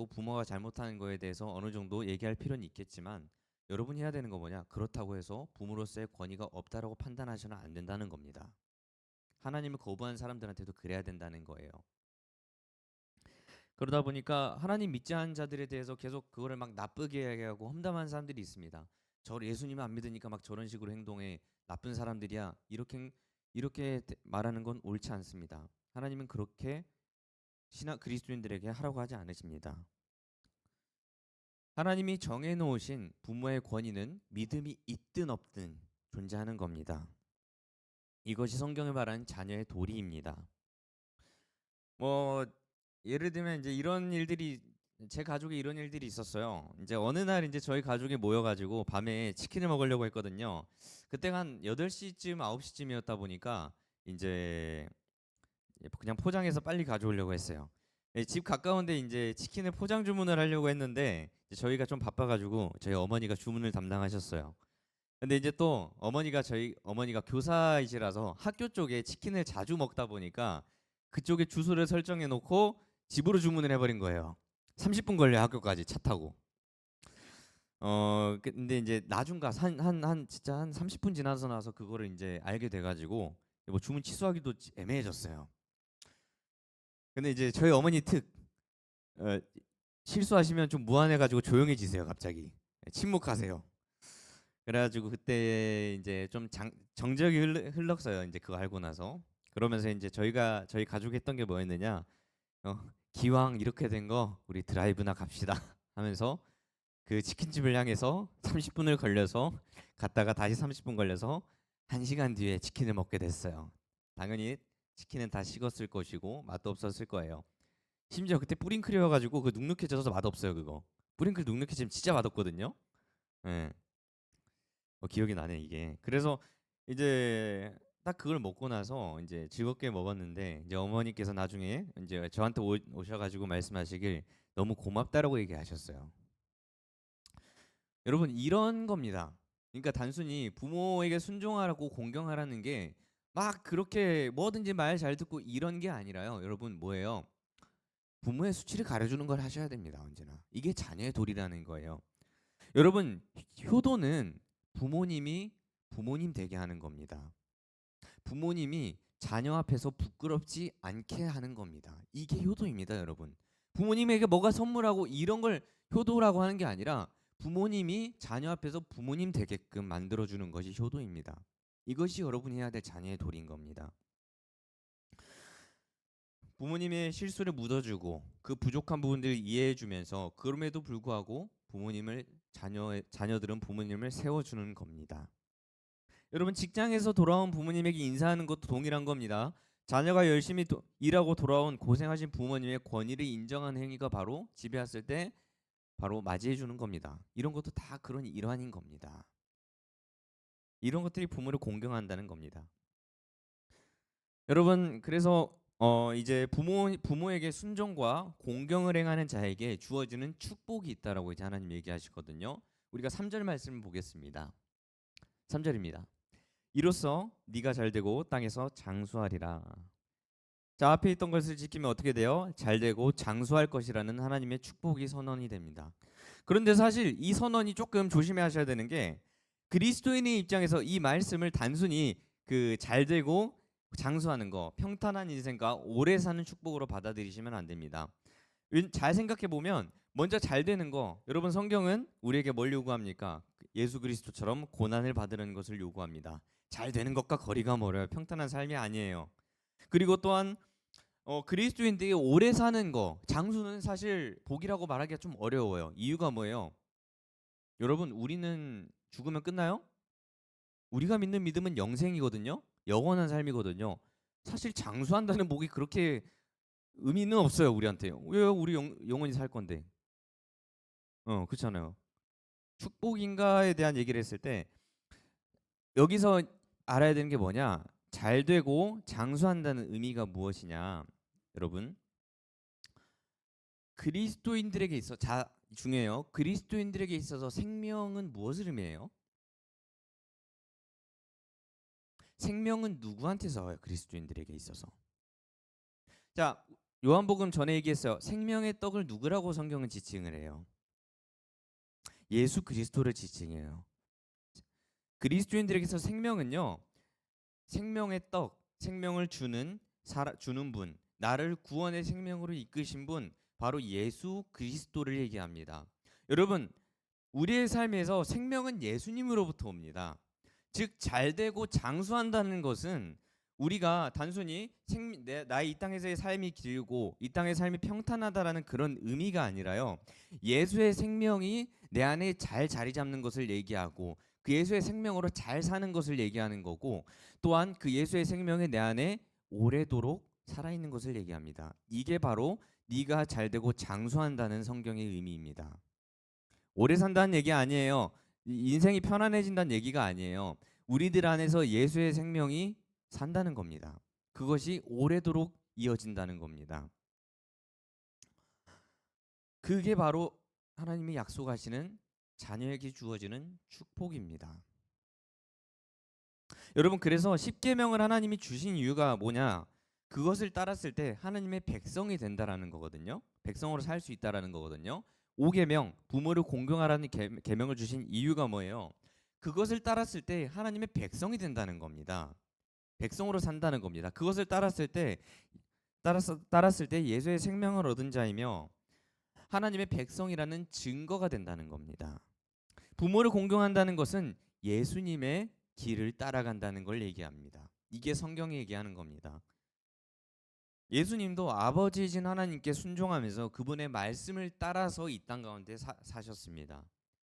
부모가 잘못하는 거에 대해서 어느 정도 얘기할 필요는 있겠지만 여러분이 해야 되는 거 뭐냐? 그렇다고 해서 부모로서의 권위가 없다라고 판단하셔는 안 된다는 겁니다. 하나님을 거부한 사람들한테도 그래야 된다는 거예요. 그러다 보니까 하나님 믿지 않은 자들에 대해서 계속 그거를 막 나쁘게 얘기하고 험담하는 사람들이 있습니다. 저 예수님을 안 믿으니까 막 저런 식으로 행동해 나쁜 사람들이야 이렇게 말하는 건 옳지 않습니다. 하나님은 그렇게 그리스도인들에게 하라고 하지 않으십니다. 하나님이 정해놓으신 부모의 권위는 믿음이 있든 없든 존재하는 겁니다. 이것이 성경을 말하는 자녀의 도리입니다. 뭐 예를 들면 이제 이런 일들이 제 가족에 이런 일들이 있었어요. 이제 어느 날 이제 저희 가족이 모여가지고 밤에 치킨을 먹으려고 했거든요. 그때가 한 8시쯤 9시쯤이었다 보니까 이제 그냥 포장해서 빨리 가져오려고 했어요. 집 가까운데 이제 치킨을 포장 주문을 하려고 했는데 이제 저희가 좀 바빠가지고 저희 어머니가 주문을 담당하셨어요. 근데 이제 또 저희 어머니가 교사이시라서 학교 쪽에 치킨을 자주 먹다 보니까 그쪽에 주소를 설정해 놓고 집으로 주문을 해버린 거예요. 30분 걸려 학교까지 차 타고. 근데 이제 나중 가서 진짜 한 30분 지나서 나서 그거를 이제 알게 돼가지고 뭐 주문 취소하기도 애매해졌어요. 근데 이제 저희 어머니 어, 실수하시면 좀 무안해가지고 조용해지세요 갑자기. 침묵하세요. 그래가지고 그때 이제 좀 정적이 흘렀어요. 이제 그거 알고 나서. 그러면서 이제 저희 가족이 했던 게 뭐였느냐? 기왕 이렇게 된 거 우리 드라이브나 갑시다 하면서 그 치킨집을 향해서 30분을 걸려서 갔다가 다시 30분 걸려서 1시간 뒤에 치킨을 먹게 됐어요. 당연히 치킨은 다 식었을 것이고 맛도 없었을 거예요. 심지어 그때 뿌링클이어가지고 그 눅눅해져서 맛없어요 그거. 뿌링클 눅눅해지면 진짜 맛없거든요. 예. 기억이 나네 이게. 그래서 이제 딱 그걸 먹고 나서 이제 즐겁게 먹었는데 이제 어머니께서 나중에 이제 저한테 오셔가지고 말씀하시길 너무 고맙다라고 얘기하셨어요. 여러분 이런 겁니다. 그러니까 단순히 부모에게 순종하라고 공경하라는 게 막 그렇게 뭐든지 말 잘 듣고 이런 게 아니라요. 여러분 뭐예요? 부모의 수치를 가려주는 걸 하셔야 됩니다. 언제나. 이게 자녀의 도리라는 거예요. 여러분, 효도는 부모님이 부모님 되게 하는 겁니다. 부모님이 자녀 앞에서 부끄럽지 않게 하는 겁니다. 이게 효도입니다, 여러분. 부모님에게 뭐가 선물하고 이런 걸 효도라고 하는 게 아니라 부모님이 자녀 앞에서 부모님 되게끔 만들어주는 것이 효도입니다. 이것이 여러분이 해야 될 자녀의 도리인 겁니다. 부모님의 실수를 묻어주고 그 부족한 부분들을 이해해주면서 그럼에도 불구하고 자녀들은 부모님을 세워주는 겁니다. 여러분, 직장에서 돌아온 부모님에게 인사하는 것도 동일한 겁니다. 자녀가 열심히 일하고 돌아온 고생하신 부모님의 권위를 인정한 행위가 바로 집에 왔을 때 바로 맞이해 주는 겁니다. 이런 것도 다 그런 일환인 겁니다. 이런 것들이 부모를 공경한다는 겁니다. 여러분, 그래서 이제 부모에게 순종과 공경을 행하는 자에게 주어지는 축복이 있다라고 이제 하나님 얘기하시거든요. 우리가 3절 말씀을 보겠습니다. 3절입니다. 이로써 네가 잘되고 땅에서 장수하리라. 자, 앞에 있던 것을 지키면 어떻게 돼요? 잘되고 장수할 것이라는 하나님의 축복이 선언이 됩니다. 그런데 사실 이 선언이 조금 조심하셔야 되는 게 그리스도인의 입장에서 이 말씀을 단순히 그 잘되고 장수하는 거, 평탄한 인생과 오래 사는 축복으로 받아들이시면 안 됩니다. 잘 생각해 보면 먼저 잘 되는 거, 여러분 성경은 우리에게 뭘 요구합니까? 예수 그리스도처럼 고난을 받으라는 것을 요구합니다. 잘 되는 것과 거리가 멀어요. 평탄한 삶이 아니에요. 그리고 또한 그리스도인들이 오래 사는 거, 장수는 사실 복이라고 말하기가 좀 어려워요. 이유가 뭐예요? 여러분, 우리는 죽으면 끝나요? 우리가 믿는 믿음은 영생이거든요. 영원한 삶이거든요. 사실 장수한다는 복이 그렇게 의미는 없어요, 우리한테. 왜 우리 영원히 살 건데? 그렇잖아요. 축복인가에 대한 얘기를 했을 때 여기서 알아야 되는 게 뭐냐? 잘 되고 장수한다는 의미가 무엇이냐? 여러분, 그리스도인들에게 있어 중요해요. 그리스도인들에게 있어서 생명은 무엇을 의미해요? 생명은 누구한테서 와요? 그리스도인들에게 있어서. 자, 요한복음 전에 얘기했어요. 생명의 떡을 누구라고 성경은 지칭을 해요? 예수 그리스도를 지칭해요. 그리스도인들에게서 생명은요, 생명의 떡, 생명을 주는 분, 나를 구원의 생명으로 이끄신 분, 바로 예수 그리스도를 얘기합니다. 여러분, 우리의 삶에서 생명은 예수님으로부터 옵니다. 즉 잘되고 장수한다는 것은 우리가 단순히 나의 이 땅에서의 삶이 길고 이 땅의 삶이 평탄하다라는 그런 의미가 아니라요. 예수의 생명이 내 안에 잘 자리 잡는 것을 얘기하고 그 예수의 생명으로 잘 사는 것을 얘기하는 거고, 또한 그 예수의 생명이 내 안에 오래도록 살아있는 것을 얘기합니다. 이게 바로 네가 잘되고 장수한다는 성경의 의미입니다. 오래 산다는 얘기 아니에요. 인생이 편안해진다는 얘기가 아니에요. 우리들 안에서 예수의 생명이 산다는 겁니다. 그것이 오래도록 이어진다는 겁니다. 그게 바로 하나님이 약속하시는 자녀에게 주어지는 축복입니다. 여러분, 그래서 십계명을 하나님이 주신 이유가 뭐냐? 그것을 따랐을 때 하나님의 백성이 된다라는 거거든요. 백성으로 살 수 있다라는 거거든요. 5계명, 부모를 공경하라는 계명을 주신 이유가 뭐예요? 그것을 따랐을 때 하나님의 백성이 된다는 겁니다. 백성으로 산다는 겁니다. 그것을 따랐을 때 예수의 생명을 얻은 자이며 하나님의 백성이라는 증거가 된다는 겁니다. 부모를 공경한다는 것은 예수님의 길을 따라간다는 걸 얘기합니다. 이게 성경이 얘기하는 겁니다. 예수님도 아버지이신 하나님께 순종하면서 그분의 말씀을 따라서 이 땅 가운데 사셨습니다.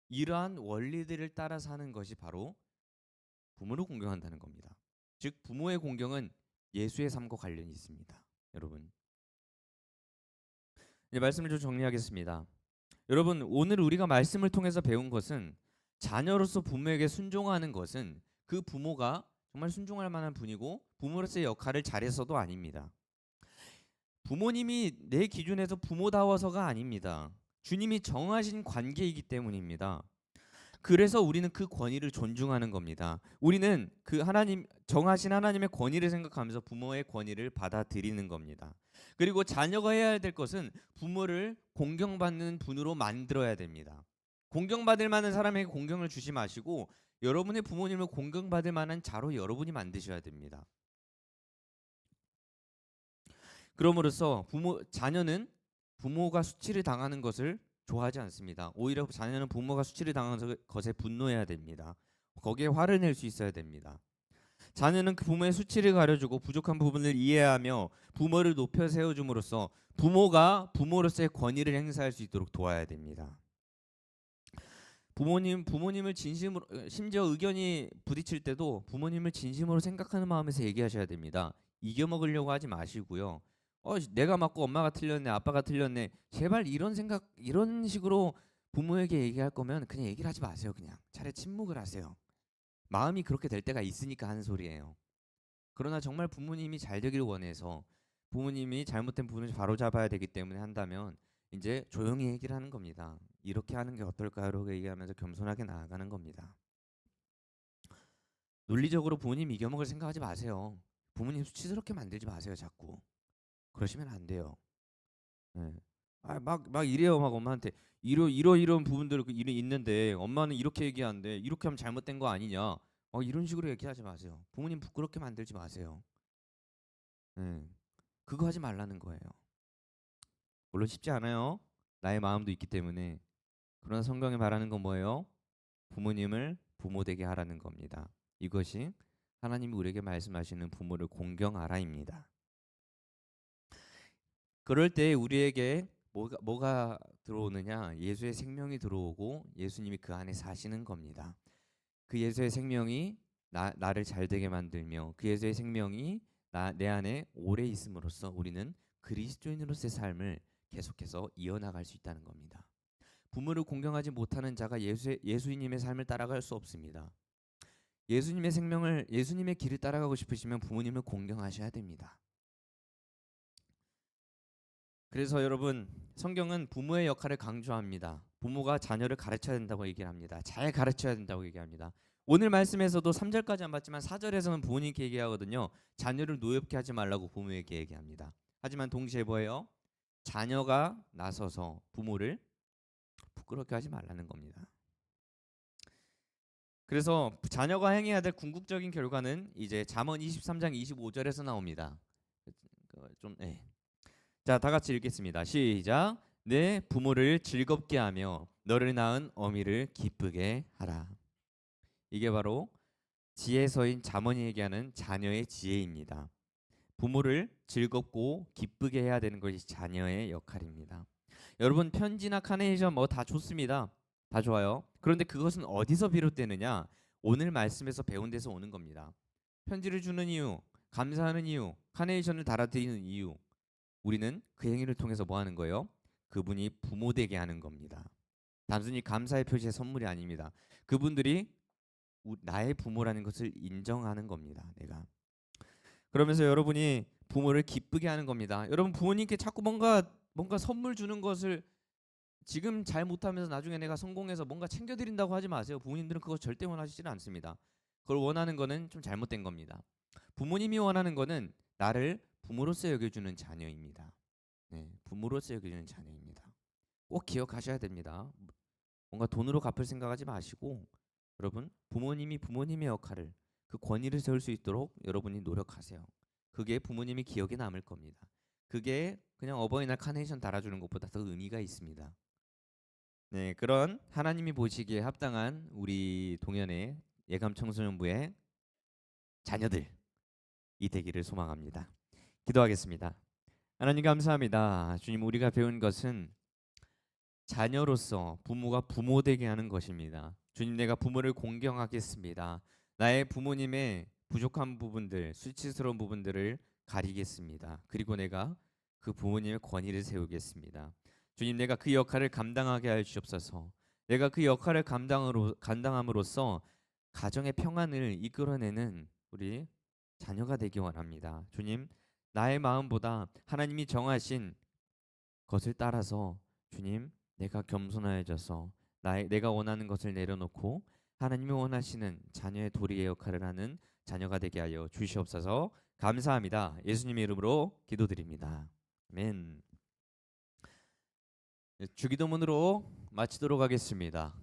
이러한 원리들을 따라 사는 것이 바로 부모를 공경한다는 겁니다. 즉 부모의 공경은 예수의 삶과 관련이 있습니다. 여러분, 이제 말씀을 좀 정리하겠습니다. 여러분, 오늘 우리가 말씀을 통해서 배운 것은 자녀로서 부모에게 순종하는 것은 그 부모가 정말 순종할 만한 분이고 부모로서의 역할을 잘해서도 아닙니다. 부모님이 내 기준에서 부모다워서가 아닙니다. 주님이 정하신 관계이기 때문입니다. 그래서 우리는 그 권위를 존중하는 겁니다. 우리는 그 하나님 정하신 하나님의 권위를 생각하면서 부모의 권위를 받아들이는 겁니다. 그리고 자녀가 해야 될 것은 부모를 공경받는 분으로 만들어야 됩니다. 공경받을 만한 사람에게 공경을 주지 마시고 여러분의 부모님을 공경받을 만한 자로 여러분이 만드셔야 됩니다. 그럼으로써 자녀는 부모가 수치를 당하는 것을 좋아하지 않습니다. 오히려 자녀는 부모가 수치를 당하는 것에 분노해야 됩니다. 거기에 화를 낼 수 있어야 됩니다. 자녀는 그 부모의 수치를 가려주고 부족한 부분을 이해하며 부모를 높여 세워줌으로써 부모가 부모로서의 권위를 행사할 수 있도록 도와야 됩니다. 부모님을 진심으로, 심지어 의견이 부딪힐 때도 부모님을 진심으로 생각하는 마음에서 얘기하셔야 됩니다. 이겨 먹으려고 하지 마시고요. 내가 맞고 엄마가 틀렸네, 아빠가 틀렸네. 제발 이런 식으로 부모에게 얘기할 거면 그냥 얘기를 하지 마세요. 그냥 차라리 침묵을 하세요. 마음이 그렇게 될 때가 있으니까 하는 소리예요. 그러나 정말 부모님이 잘 되기를 원해서 부모님이 잘못된 부분을 바로잡아야 되기 때문에 한다면 이제 조용히 얘기를 하는 겁니다. 이렇게 하는 게 어떨까요?라고 얘기하면서 겸손하게 나아가는 겁니다. 논리적으로 부모님 이겨먹을 생각하지 마세요. 부모님 수치스럽게 만들지 마세요. 자꾸 그러시면 안 돼요. 네. 막 이래요. 막 엄마한테 이런 부분들 있는데 엄마는 이렇게 얘기하는데 이렇게 하면 잘못된 거 아니냐? 이런 식으로 얘기하지 마세요. 부모님 부끄럽게 만들지 마세요. 네. 그거 하지 말라는 거예요. 물론 쉽지 않아요. 나의 마음도 있기 때문에. 그러나 성경이 말하는 건 뭐예요? 부모님을 부모되게 하라는 겁니다. 이것이 하나님이 우리에게 말씀하시는 부모를 공경하라입니다. 그럴 때 우리에게 뭐가 들어오느냐? 예수의 생명이 들어오고 예수님이 그 안에 사시는 겁니다. 그 예수의 생명이 나를 잘되게 만들며 그 예수의 생명이 내 안에 오래 있음으로써 우리는 그리스도인으로서의 삶을 계속해서 이어나갈 수 있다는 겁니다. 부모를 공경하지 못하는 자가 예수님의 삶을 따라갈 수 없습니다. 예수님의 길을 따라가고 싶으시면 부모님을 공경하셔야 됩니다. 그래서 여러분, 성경은 부모의 역할을 강조합니다. 부모가 자녀를 가르쳐야 된다고 얘기를 합니다. 잘 가르쳐야 된다고 얘기합니다. 오늘 말씀에서도 3절까지 안 봤지만 4절에서는 부모님께 얘기하거든요. 자녀를 노엽게 하지 말라고 부모에게 얘기합니다. 하지만 동시에 뭐예요? 자녀가 나서서 부모를 부끄럽게 하지 말라는 겁니다. 그래서 자녀가 행해야 될 궁극적인 결과는 이제 잠언 23장 25절에서 나옵니다. 자, 다 같이 읽겠습니다. 시작. 내 부모를 즐겁게 하며 너를 낳은 어미를 기쁘게 하라. 이게 바로 지혜서인 잠언이 얘기하는 자녀의 지혜입니다. 부모를 즐겁고 기쁘게 해야 되는 것이 자녀의 역할입니다. 여러분, 편지나 카네이션 뭐 다 좋습니다. 다 좋아요. 그런데 그것은 어디서 비롯되느냐? 오늘 말씀에서 배운 데서 오는 겁니다. 편지를 주는 이유, 감사하는 이유, 카네이션을 달아드리는 이유, 우리는 그 행위를 통해서 뭐 하는 거예요? 그분이 부모 되게 하는 겁니다. 단순히 감사의 표시의 선물이 아닙니다. 그분들이 나의 부모라는 것을 인정하는 겁니다. 내가. 그러면서 여러분이 부모를 기쁘게 하는 겁니다. 여러분, 부모님께 자꾸 뭔가 선물 주는 것을 지금 잘 못하면서 나중에 내가 성공해서 뭔가 챙겨드린다고 하지 마세요. 부모님들은 그거 절대 원하시지는 않습니다. 그걸 원하는 거는 좀 잘못된 겁니다. 부모님이 원하는 거는 나를 부모로서 여겨주는 자녀입니다. 네, 부모로서 여겨주는 자녀입니다. 꼭 기억하셔야 됩니다. 뭔가 돈으로 갚을 생각하지 마시고 여러분, 부모님이 부모님의 역할을, 그 권위를 세울 수 있도록 여러분이 노력하세요. 그게 부모님이 기억에 남을 겁니다. 그게 그냥 어버이날 카네이션 달아주는 것보다 더 의미가 있습니다. 네, 그런 하나님이 보시기에 합당한 우리 동현의 예감 청소년부의 자녀들이 되기를 소망합니다. 기도하겠습니다. 하나님 감사합니다. 주님, 우리가 배운 것은 자녀로서 부모가 부모 되게 하는 것입니다. 주님, 내가 부모를 공경하겠습니다. 나의 부모님의 부족한 부분들, 수치스러운 부분들을 가리겠습니다. 그리고 내가 그 부모님의 권위를 세우겠습니다. 주님, 내가 그 역할을 감당하게 해 주옵소서. 내가 그 역할을 감당함으로써 가정의 평안을 이끌어내는 우리 자녀가 되기 원합니다. 주님, 나의 마음보다 하나님이 정하신 것을 따라서 주님, 내가 겸손해져서 내가 원하는 것을 내려놓고 하나님이 원하시는 자녀의 도리의 역할을 하는 자녀가 되게 하여 주시옵소서. 감사합니다. 예수님의 이름으로 기도드립니다. 아멘. 주기도문으로 마치도록 하겠습니다.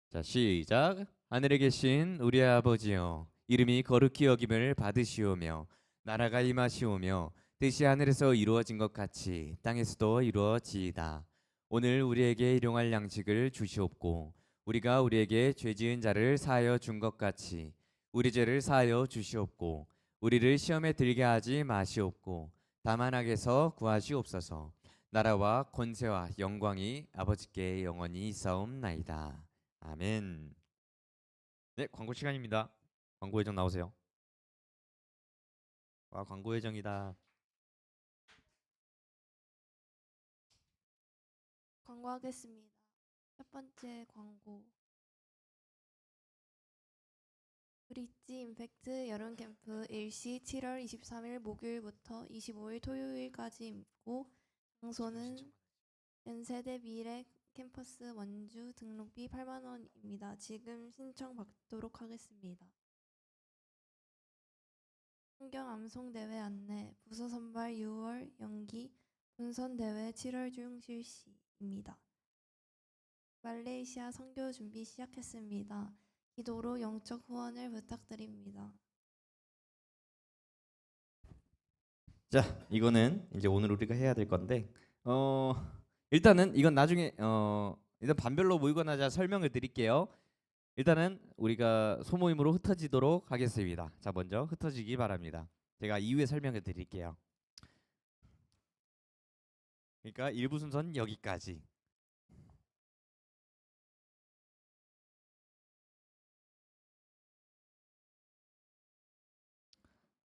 자, 시작. 하늘에 계신 우리 아버지여, 이름이 거룩히 여김을 받으시오며 나라가 임하시오며 뜻이 하늘에서 이루어진 것 같이 땅에서도 이루어지이다. 오늘 우리에게 일용할 양식을 주시옵고 우리가 우리에게 죄 지은 자를 사하여 준 것 같이 우리 죄를 사하여 주시옵고 우리를 시험에 들게 하지 마시옵고 다만 악에서 구하시옵소서. 나라와 권세와 영광이 아버지께 영원히 있사옵나이다. 아멘. 네, 광고 시간입니다. 광고 예정 나오세요. 와, 광고 예정이다. 광고하겠습니다. 첫 번째 광고. 브릿지 임팩트 여름 캠프 일시 7월 23일 목요일부터 25일 토요일까지 있고 장소는 연세대 미래 캠퍼스 원주 등록비 8만 원입니다. 지금 신청 받도록 하겠습니다. 환경 암송 대회 안내. 부서 선발 6월 연기. 본선 대회 7월 중 실시입니다. 말레이시아 선교 준비 시작했습니다. 기도로 영적 후원을 부탁드립니다. 자, 이거는 이제 오늘 우리가 해야 될 건데 일단은 이건 나중에 일단 반별로 모이고 나자 설명을 드릴게요. 일단은 우리가 소모임으로 흩어지도록 하겠습니다. 자, 먼저 흩어지기 바랍니다. 제가 이후에 설명을 드릴게요. 그러니까 1부 순서는 여기까지.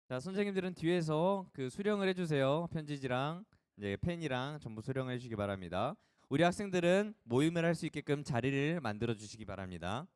자, 선생님들은 뒤에서 그 수령을 해주세요. 편지지랑 이제 펜이랑 전부 수령을 해주시기 바랍니다. 우리 학생들은 모임을 할 수 있게끔 자리를 만들어 주시기 바랍니다.